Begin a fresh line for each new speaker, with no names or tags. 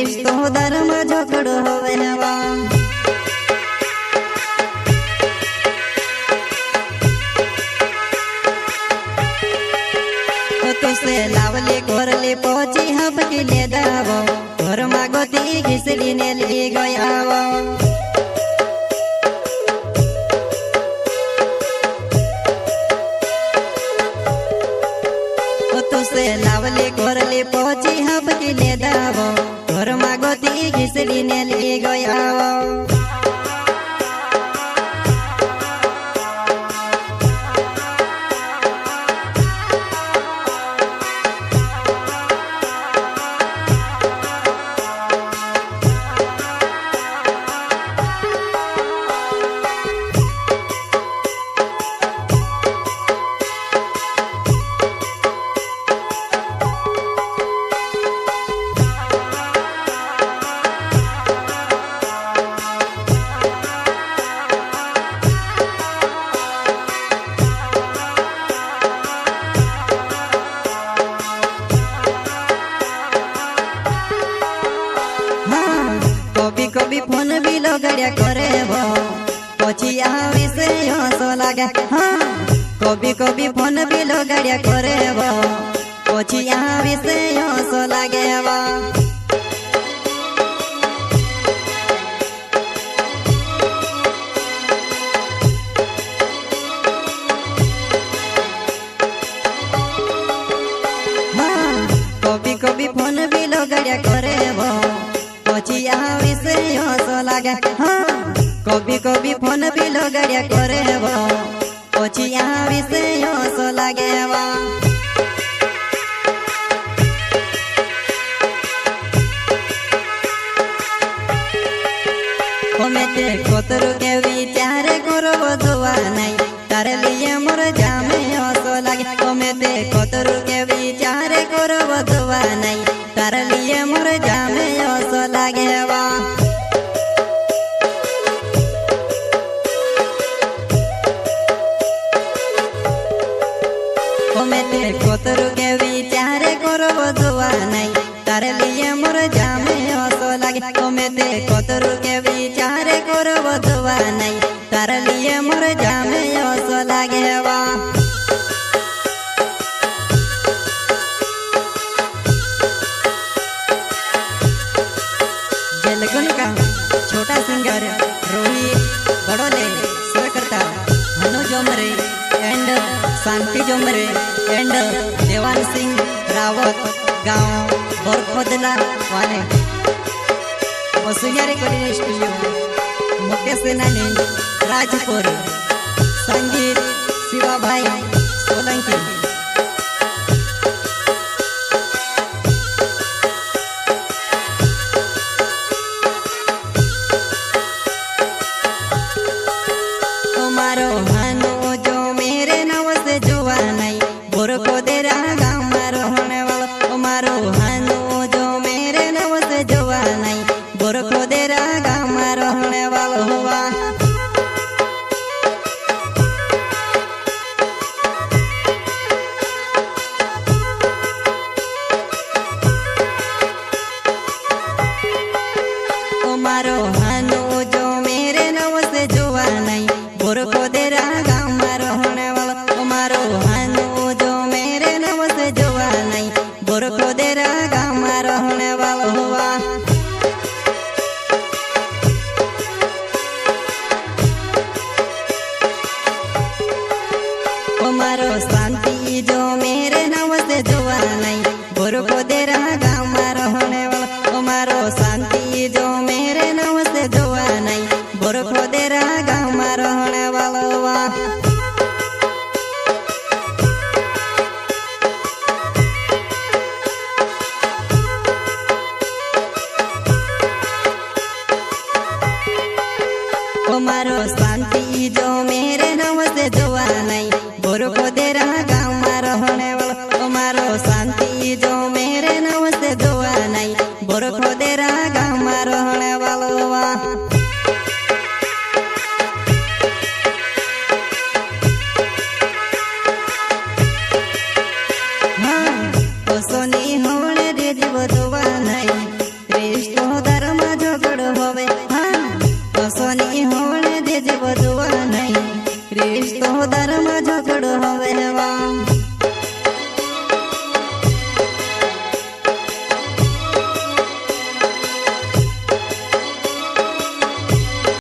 रिश्तो धर्म झगड़ो होवे हवा तुसे लावले घोरले पहुंची हबकी ले दावो घर मागोती घिसड़ी ने ले गयावो तुसे लावले घोरले पहुंची हबकी ले दावो घर मागोती घिसड़ी ने ले गयावो कभी फोन भी लगड़िया करे वो पछी आवी से हंसो लागे हाँ कभी फोन भी लगड़िया करे वो पछी आवी से हंसो लागे वो कभी फोन भी लगड़िया करे वो पछी आवी से हंसो लागे हाँ कभी फोन भी लगड़िया करे वो पछी आवी से हंसो लागे वो कोमेते कोतरु के विचार करो दुआ नहीं तारे लिए मोर जामे हंसो लागे कोमेते कोतरु के विचार करो दुआ नहीं तारे लिए मोर जामे हंसो लागे वा कोमेते कोतरु के विचार करो दुआ नहीं तारे लिए मोर जामे हंसो लागे कोमेते कोतरु के विचार करो दुआ नहीं तारे लिए मोर जामे हंसो लागे वा का छोटा सिंगर रोहित बड़ोले स्वरकर्ता हनु जोमरे एंड शांति जोमरे एंड देवान सिंह रावत गांव बोरखोदला वाले वसुयारे कोडिंग स्टूडियो मुकेश सेनानी राजपुर संगीत शिवा भाई सोलंकी मारो हानो जो मेरे नव से जुआ नहीं बोर को दे रहा गाँव मारो होने वाला मारो हानो जो मेरे नव से जुआ नहीं बोर को दे रहा गाँव मारो होने वाला हुआ मारो हानो जो मेरे नव से जुआ नहीं बोर को दे रहा गाँव मारो होने वाला मारो हानो जो मेरे नव से जुआ नहीं बोर को दे रहा गाँव मारो होने वाला हुआ मारो शांति जो मेरे नव से जुआ नहीं बोर को दे रहा गाँव मारो होने वाला मारो शांति जो मेरे नव से जुआ नहीं बोर को दे रहा गाँव मारो होने वाला हुआ मारो शांति जो मेरे नव से जुआ नहीं बोर को दे रहा गाँव मारो होने वाला मारो शांति जो मेरे नव से जुआ नहीं बोर को दे रहा गाँव मारो होने वाला हुआ